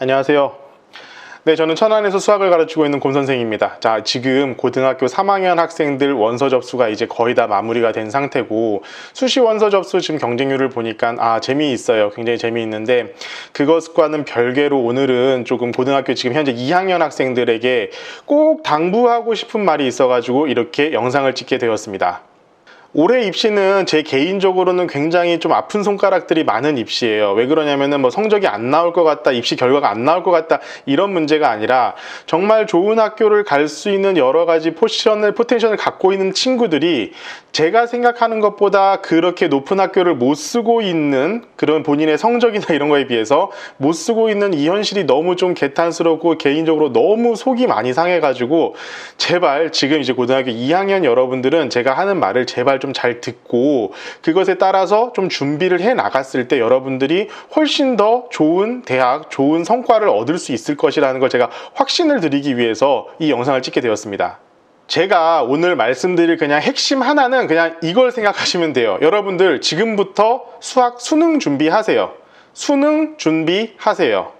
안녕하세요. 네, 저는 천안에서 수학을 가르치고 있는 곰 선생입니다. 자, 지금 고등학교 3학년 학생들 원서 접수가 이제 거의 다 마무리가 된 상태고, 수시 원서 접수 지금 경쟁률을 보니까 재미있어요. 굉장히 재미있는데, 그것과는 별개로 오늘은 조금 고등학교 지금 현재 2학년 학생들에게 꼭 당부하고 싶은 말이 있어가지고 이렇게 영상을 찍게 되었습니다. 올해 입시는 제 개인적으로는 굉장히 좀 아픈 손가락들이 많은 입시예요. 왜 그러냐면은 성적이 안 나올 것 같다, 입시 결과가 안 나올 것 같다, 이런 문제가 아니라 정말 좋은 학교를 갈 수 있는 여러 가지 포텐셜을 갖고 있는 친구들이 제가 생각하는 것보다 그렇게 높은 학교를 못 쓰고 있는, 그런 본인의 성적이나 이런 거에 비해서 못 쓰고 있는 이 현실이 너무 좀 개탄스럽고 개인적으로 너무 속이 많이 상해가지고, 제발 지금 이제 고등학교 2학년 여러분들은 제가 하는 말을 제발 좀 잘 듣고 그것에 따라서 좀 준비를 해 나갔을 때 여러분들이 훨씬 더 좋은 대학, 좋은 성과를 얻을 수 있을 것이라는 걸 제가 확신을 드리기 위해서 이 영상을 찍게 되었습니다. 제가 오늘 말씀드릴 그냥 핵심 하나는 그냥 이걸 생각하시면 돼요. 여러분들 지금부터 수능 준비하세요. 수능 준비하세요.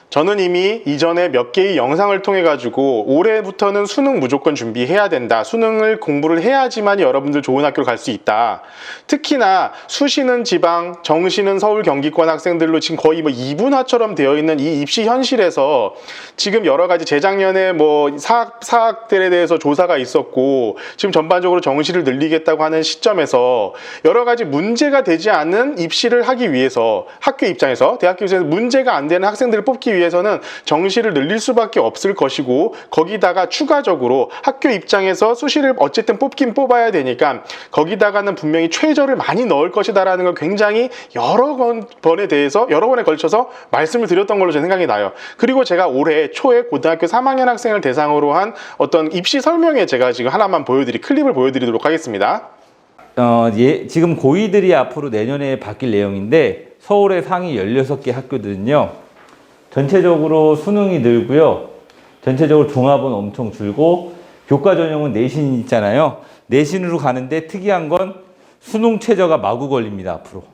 저는 이미 이전에 몇 개의 영상을 통해 가지고 올해부터는 수능 무조건 준비해야 된다, 수능을 공부를 해야지만 여러분들 좋은 학교를 갈 수 있다, 특히나 수시는 지방, 정시는 서울 경기권 학생들로 지금 거의 이분화처럼 되어 있는 이 입시 현실에서 지금 여러 가지 재작년에 사학들에 대해서 조사가 있었고 지금 전반적으로 정시를 늘리겠다고 하는 시점에서 여러 가지 문제가 되지 않는 입시를 하기 위해서 학교 입장에서, 대학교 입장에서 문제가 안 되는 학생들을 뽑기 위해서는 정시를 늘릴 수밖에 없을 것이고, 거기다가 추가적으로 학교 입장에서 수시를 어쨌든 뽑긴 뽑아야 되니까 거기다가는 분명히 최저를 많이 넣을 것이다라는 걸 굉장히 여러 번에 걸쳐서 말씀을 드렸던 걸로 제 생각이 나요. 그리고 제가 올해 초에 고등학교 3학년 학생을 대상으로 한 어떤 입시 설명회 제가 지금 하나만 클립을 보여드리도록 하겠습니다. 지금 고2들이 앞으로 내년에 바뀔 내용인데, 서울의 상위 16개 학교들은요 전체적으로 수능이 늘고요, 전체적으로 종합은 엄청 줄고, 교과 전형은 내신이 있잖아요. 내신으로 가는데 특이한 건 수능 최저가 마구 걸립니다, 앞으로.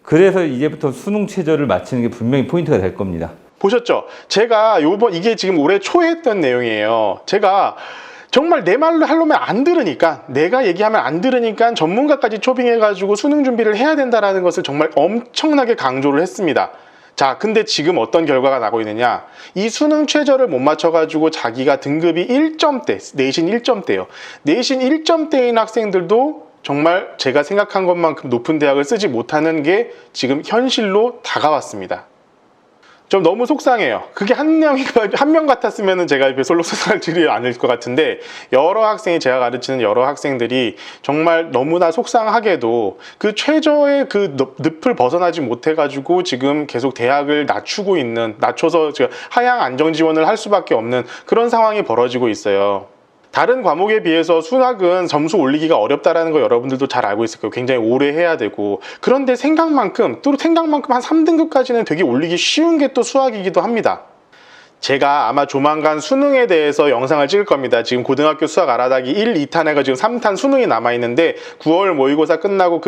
그래서 이제부터 수능 최저를 맞추는 게 분명히 포인트가 될 겁니다. 보셨죠? 제가 이게 지금 올해 초에 했던 내용이에요. 제가 정말 내 말로 하려면 안 들으니까, 내가 얘기하면 안 들으니까 전문가까지 초빙해가지고 수능 준비를 해야 된다라는 것을 정말 엄청나게 강조를 했습니다. 자, 근데 지금 어떤 결과가 나고 있느냐, 이 수능 최저를 못 맞춰가지고 자기가 등급이 1점대, 내신 1점대예요. 내신 1점대인 학생들도 정말 제가 생각한 것만큼 높은 대학을 쓰지 못하는 게 지금 현실로 다가왔습니다. 좀 너무 속상해요. 그게 한 명 같았으면 제가 이렇게 솔로 속상하지 않을 것 같은데, 제가 가르치는 여러 학생들이 정말 너무나 속상하게도 그 최저의 그 늪을 벗어나지 못해가지고 지금 계속 대학을 낮춰서 하향 안정 지원을 할 수밖에 없는 그런 상황이 벌어지고 있어요. 다른 과목에 비해서 수학은 점수 올리기가 어렵다라는 거 여러분들도 잘 알고 있을 거예요. 굉장히 오래 해야 되고, 그런데 생각만큼 한 3등급까지는 되게 올리기 쉬운 게 또 수학이기도 합니다. 제가 아마 조만간 수능에 대해서 영상을 찍을 겁니다. 지금 고등학교 수학 알아다기 1, 2탄 해가 지금 3탄 수능이 남아있는데 9월 모의고사 끝나고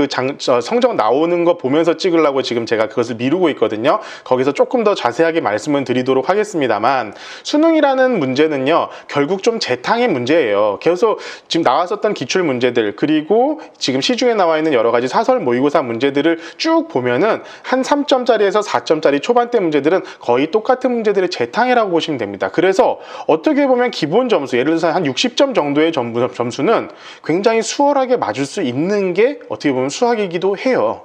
성적 나오는 거 보면서 찍으려고 지금 제가 그것을 미루고 있거든요. 거기서 조금 더 자세하게 말씀을 드리도록 하겠습니다만, 수능이라는 문제는요 결국 좀 재탕의 문제예요. 그래서 지금 나왔었던 기출 문제들, 그리고 지금 시중에 나와 있는 여러 가지 사설 모의고사 문제들을 쭉 보면은 한 3점짜리에서 4점짜리 초반대 문제들은 거의 똑같은 문제들의 재탕이라고 보시면 됩니다. 그래서 어떻게 보면 기본 점수, 예를 들어서 한 60점 정도의 점수는 굉장히 수월하게 맞을 수 있는 게 어떻게 보면 수학이기도 해요.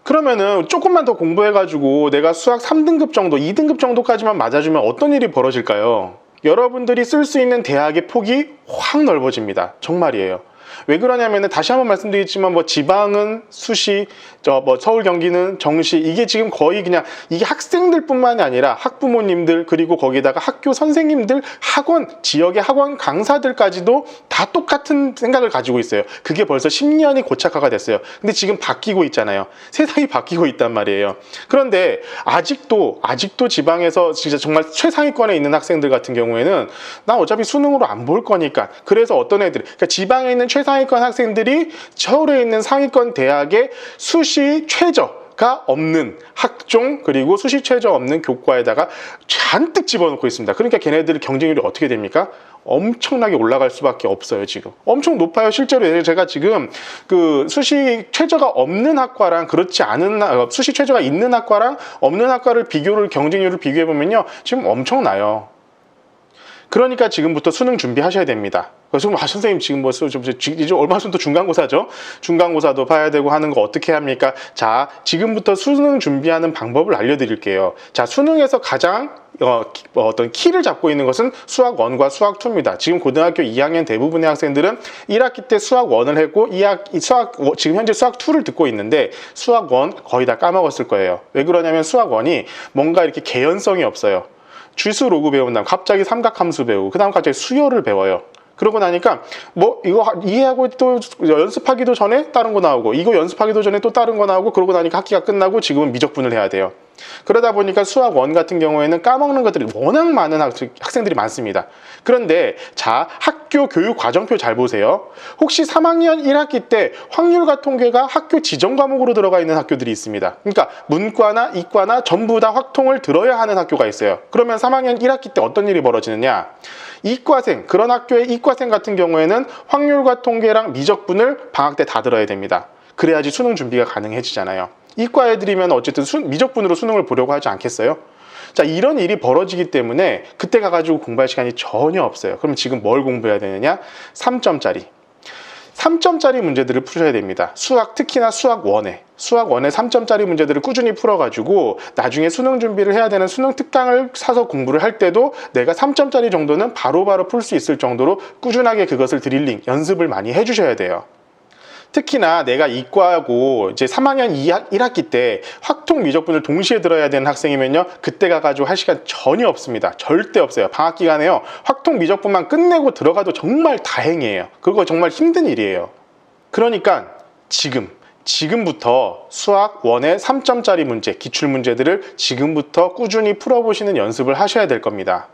그러면은 조금만 더 공부해가지고 내가 수학 3등급 정도, 2등급 정도까지만 맞아주면 어떤 일이 벌어질까요? 여러분들이 쓸 수 있는 대학의 폭이 확 넓어집니다. 정말이에요. 왜 그러냐면은 다시 한번 말씀드리겠지만 지방은 수시, 서울 경기는 정시, 이게 지금 거의 그냥 이게 학생들뿐만이 아니라 학부모님들, 그리고 거기다가 학교 선생님들, 지역의 학원 강사들까지도 다 똑같은 생각을 가지고 있어요. 그게 벌써 10년이 고착화가 됐어요. 근데 지금 바뀌고 있잖아요. 세상이 바뀌고 있단 말이에요. 그런데 아직도 지방에서 진짜 정말 최상위권에 있는 학생들 같은 경우에는 나 어차피 수능으로 안 볼 거니까, 그래서 어떤 애들, 그러니까 지방에 있는 최상위권 학생들이 서울에 있는 상위권 대학의 수시 최저, 최저가 없는 학종 그리고 수시 최저 없는 교과에다가 잔뜩 집어넣고 있습니다. 그러니까 걔네들 경쟁률이 어떻게 됩니까? 엄청나게 올라갈 수밖에 없어요. 지금 엄청 높아요. 실제로 제가 지금 그 수시 최저가 없는 학과랑 그렇지 않은 수시 최저가 있는 학과랑 없는 학과를 경쟁률을 비교해 보면요, 지금 엄청나요. 그러니까 지금부터 수능 준비하셔야 됩니다. 그래서 선생님 지금 이제 얼마 있으면 또 중간고사죠. 중간고사도 봐야 되고 하는 거 어떻게 합니까? 자, 지금부터 수능 준비하는 방법을 알려드릴게요. 자, 수능에서 가장 어떤 키를 잡고 있는 것은 수학 1과 수학 2입니다. 지금 고등학교 2학년 대부분의 학생들은 1학기 때 수학 1을 했고 지금 현재 수학 2를 듣고 있는데 수학 1 거의 다 까먹었을 거예요. 왜 그러냐면 수학 1이 뭔가 이렇게 개연성이 없어요. 주수 로그 배운 다음 갑자기 삼각함수 배우고 그 다음 갑자기 수열을 배워요. 그러고 나니까 뭐 이거 이해하고 또 연습하기도 전에 다른 거 나오고 이거 연습하기도 전에 또 다른 거 나오고 그러고 나니까 학기가 끝나고 지금은 미적분을 해야 돼요. 그러다 보니까 수학 1 같은 경우에는 까먹는 것들이 워낙 많은 학생들이 많습니다. 그런데 자, 학교 교육 과정표 잘 보세요. 혹시 3학년 1학기 때 확률과 통계가 학교 지정 과목으로 들어가 있는 학교들이 있습니다. 그러니까 문과나 이과나 전부 다 확통을 들어야 하는 학교가 있어요. 그러면 3학년 1학기 때 어떤 일이 벌어지느냐? 이과생, 그런 학교의 이과생 같은 경우에는 확률과 통계랑 미적분을 방학 때 다 들어야 됩니다. 그래야지 수능 준비가 가능해지잖아요. 이과 애들이면 어쨌든 미적분으로 수능을 보려고 하지 않겠어요? 자, 이런 일이 벌어지기 때문에 그때 가가지고 공부할 시간이 전혀 없어요. 그럼 지금 뭘 공부해야 되느냐? 3점짜리. 3점짜리 문제들을 푸셔야 됩니다. 특히나 수학 1에 3점짜리 문제들을 꾸준히 풀어가지고 나중에 수능 준비를 해야 되는 수능 특강을 사서 공부를 할 때도 내가 3점짜리 정도는 바로바로 풀 수 있을 정도로 꾸준하게 그것을 드릴링, 연습을 많이 해주셔야 돼요. 특히나 내가 이과하고 이제 3학년 1학기 때 확통 미적분을 동시에 들어야 되는 학생이면요, 그때 가가지고 할 시간 전혀 없습니다. 절대 없어요. 방학 기간에요, 확통 미적분만 끝내고 들어가도 정말 다행이에요. 그거 정말 힘든 일이에요. 그러니까 지금부터 수학 1의 3점짜리 문제, 기출문제들을 지금부터 꾸준히 풀어보시는 연습을 하셔야 될 겁니다.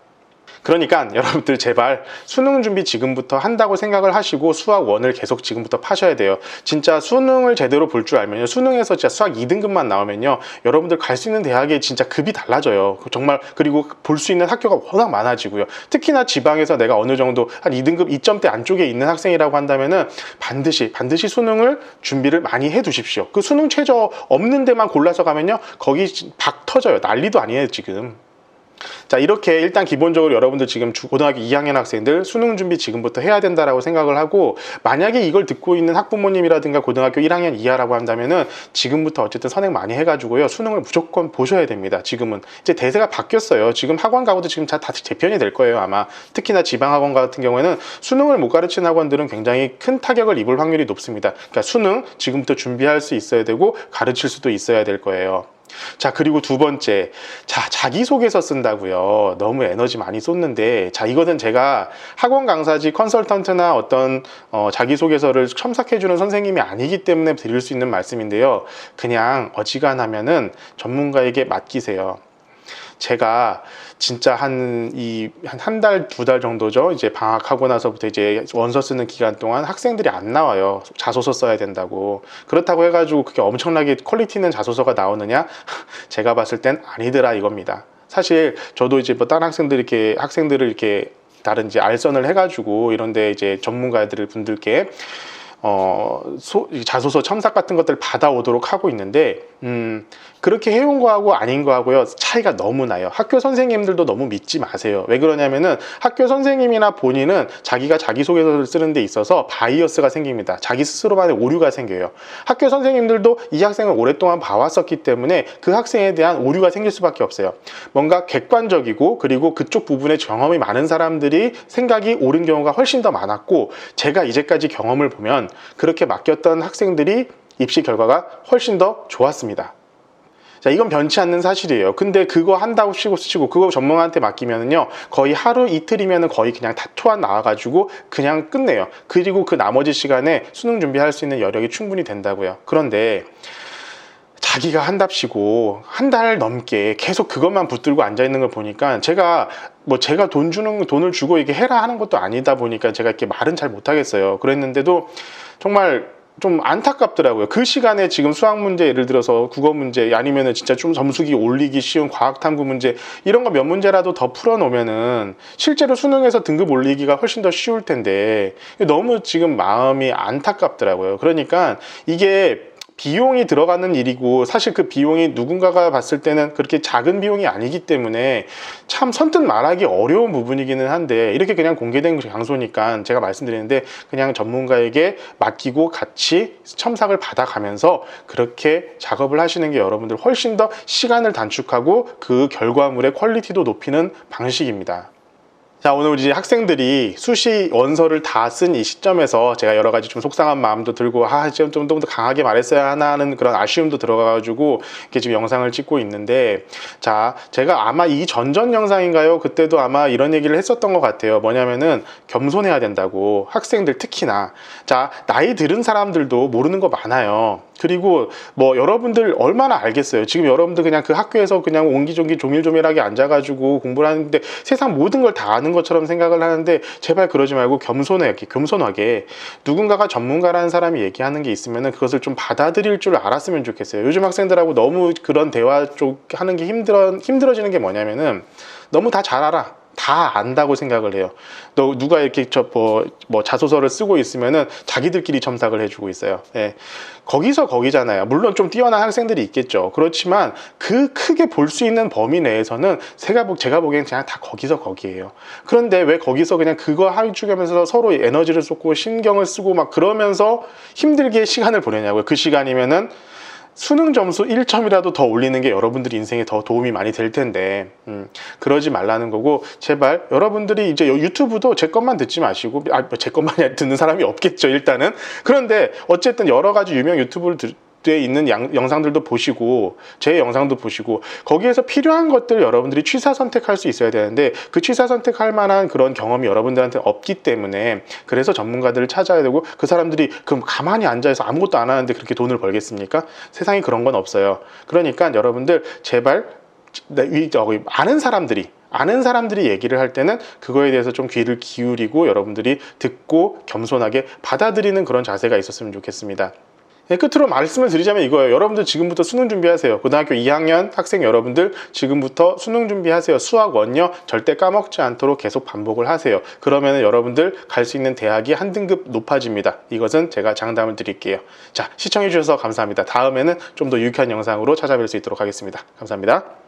그러니까 여러분들 제발 수능 준비 지금부터 한다고 생각을 하시고 수학 1을 계속 지금부터 파셔야 돼요. 진짜 수능을 제대로 볼 줄 알면요, 수능에서 진짜 수학 2등급만 나오면요, 여러분들 갈 수 있는 대학의 진짜 급이 달라져요. 정말. 그리고 볼 수 있는 학교가 워낙 많아지고요. 특히나 지방에서 내가 어느 정도 한 2등급 2점대 안쪽에 있는 학생이라고 한다면은 반드시 수능을 준비를 많이 해 두십시오. 그 수능 최저 없는 데만 골라서 가면요, 거기 박 터져요. 난리도 아니에요 지금. 자, 이렇게 일단 기본적으로 여러분들 지금 고등학교 2학년 학생들 수능 준비 지금부터 해야 된다라고 생각을 하고, 만약에 이걸 듣고 있는 학부모님이라든가 고등학교 1학년 이하라고 한다면은 지금부터 어쨌든 선행 많이 해가지고요, 수능을 무조건 보셔야 됩니다. 지금은 이제 대세가 바뀌었어요. 지금 학원 가고도 지금 다 재편이 될 거예요 아마. 특히나 지방 학원 같은 경우에는 수능을 못 가르치는 학원들은 굉장히 큰 타격을 입을 확률이 높습니다. 그러니까 수능 지금부터 준비할 수 있어야 되고 가르칠 수도 있어야 될 거예요. 자, 그리고 두 번째, 자, 자기소개서 쓴다고요. 너무 에너지 많이 쏟는데, 자, 이거는 제가 학원 강사지 컨설턴트나 어떤 자기소개서를 첨삭해주는 선생님이 아니기 때문에 드릴 수 있는 말씀인데요, 그냥 어지간하면은 전문가에게 맡기세요. 제가 진짜 한 달, 2달 정도죠. 이제 방학하고 나서부터 이제 원서 쓰는 기간 동안 학생들이 안 나와요. 자소서 써야 된다고. 그렇다고 해가지고 그게 엄청나게 퀄리티 있는 자소서가 나오느냐? 제가 봤을 땐 아니더라 이겁니다. 사실 저도 이제 뭐 다른 학생들을 이렇게 다른 이제 알선을 해가지고 이런데 이제 분들께 자소서 첨삭 같은 것들 받아오도록 하고 있는데, 그렇게 해온 거하고 아닌 거하고요, 차이가 너무 나요. 학교 선생님들도 너무 믿지 마세요. 왜 그러냐면은 학교 선생님이나 본인은 자기가 자기소개서를 쓰는 데 있어서 바이어스가 생깁니다. 자기 스스로만의 오류가 생겨요. 학교 선생님들도 이 학생을 오랫동안 봐왔었기 때문에 그 학생에 대한 오류가 생길 수밖에 없어요. 뭔가 객관적이고 그리고 그쪽 부분에 경험이 많은 사람들이 생각이 옳은 경우가 훨씬 더 많았고, 제가 이제까지 경험을 보면 그렇게 맡겼던 학생들이 입시 결과가 훨씬 더 좋았습니다. 자, 이건 변치 않는 사실이에요. 근데 그거 한다고 치고 그거 전문가한테 맡기면은요, 거의 하루 이틀이면은 거의 그냥 다 토안 나와가지고 그냥 끝내요. 그리고 그 나머지 시간에 수능 준비할 수 있는 여력이 충분히 된다고요. 그런데 자기가 한답시고 한 달 넘게 계속 그것만 붙들고 앉아있는 걸 보니까, 제가 돈을 주고 이게 해라 하는 것도 아니다 보니까 제가 이렇게 말은 잘 못하겠어요. 그랬는데도 정말 좀 안타깝더라고요. 그 시간에 지금 수학 문제, 예를 들어서 국어 문제, 아니면은 진짜 좀 점수기 올리기 쉬운 과학 탐구 문제, 이런 거 몇 문제라도 더 풀어놓으면은 실제로 수능에서 등급 올리기가 훨씬 더 쉬울 텐데, 너무 지금 마음이 안타깝더라고요. 그러니까 이게 비용이 들어가는 일이고, 사실 그 비용이 누군가가 봤을 때는 그렇게 작은 비용이 아니기 때문에 참 선뜻 말하기 어려운 부분이기는 한데, 이렇게 그냥 공개된 장소니까 제가 말씀드리는데, 그냥 전문가에게 맡기고 같이 첨삭을 받아가면서 그렇게 작업을 하시는 게 여러분들 훨씬 더 시간을 단축하고 그 결과물의 퀄리티도 높이는 방식입니다. 자, 오늘 이제 학생들이 수시 원서를 다 쓴 이 시점에서 제가 여러 가지 좀 속상한 마음도 들고, 좀 더 강하게 말했어야 하나 하는 그런 아쉬움도 들어가가지고 이렇게 지금 영상을 찍고 있는데, 자, 제가 아마 이 전전 영상인가요? 그때도 아마 이런 얘기를 했었던 것 같아요. 뭐냐면은 겸손해야 된다고, 학생들 특히나. 자, 나이 들은 사람들도 모르는 거 많아요. 그리고 뭐 여러분들 얼마나 알겠어요. 지금 여러분들 그냥 그 학교에서 그냥 옹기종기 조밀조밀하게 앉아가지고 공부를 하는데 세상 모든 걸 다 아는 것처럼 생각을 하는데, 제발 그러지 말고 겸손하게 누군가가 전문가라는 사람이 얘기하는 게 있으면 그것을 좀 받아들일 줄 알았으면 좋겠어요. 요즘 학생들하고 너무 그런 대화 쪽 하는 게 힘들어지는 게 뭐냐면은, 너무 다 잘 알아. 다 안다고 생각을 해요. 너 누가 이렇게 뭐 자소서를 쓰고 있으면은 자기들끼리 첨삭을 해주고 있어요. 예. 거기서 거기잖아요. 물론 좀 뛰어난 학생들이 있겠죠. 그렇지만 그 크게 볼 수 있는 범위 내에서는 제가 보기엔 그냥 다 거기서 거기에요. 그런데 왜 거기서 그냥 그거 하면서 서로 에너지를 쏟고 신경을 쓰고 막 그러면서 힘들게 시간을 보내냐고요. 그 시간이면은 수능 점수 1점이라도 더 올리는 게 여러분들 인생에 더 도움이 많이 될 텐데, 그러지 말라는 거고, 제발 여러분들이 이제 유튜브도 제 것만 듣지 마시고, 제 것만 듣는 사람이 없겠죠, 일단은. 그런데 어쨌든 여러 가지 유명 유튜브를 에 있는 영상들도 보시고, 제 영상도 보시고, 거기에서 필요한 것들 여러분들이 취사 선택할 수 있어야 되는데, 그 취사 선택할 만한 그런 경험이 여러분들한테 없기 때문에, 그래서 전문가들을 찾아야 되고, 그 사람들이 그럼 가만히 앉아서 아무것도 안 하는데 그렇게 돈을 벌겠습니까? 세상에 그런 건 없어요. 그러니까 여러분들 제발 아는 사람들이 얘기를 할 때는 그거에 대해서 좀 귀를 기울이고 여러분들이 듣고 겸손하게 받아들이는 그런 자세가 있었으면 좋겠습니다. 네, 끝으로 말씀을 드리자면 이거예요. 여러분들 지금부터 수능 준비하세요. 고등학교 2학년 학생 여러분들 지금부터 수능 준비하세요. 수학 원요 절대 까먹지 않도록 계속 반복을 하세요. 그러면 여러분들 갈 수 있는 대학이 한 등급 높아집니다. 이것은 제가 장담을 드릴게요. 자, 시청해 주셔서 감사합니다. 다음에는 좀 더 유익한 영상으로 찾아뵐 수 있도록 하겠습니다. 감사합니다.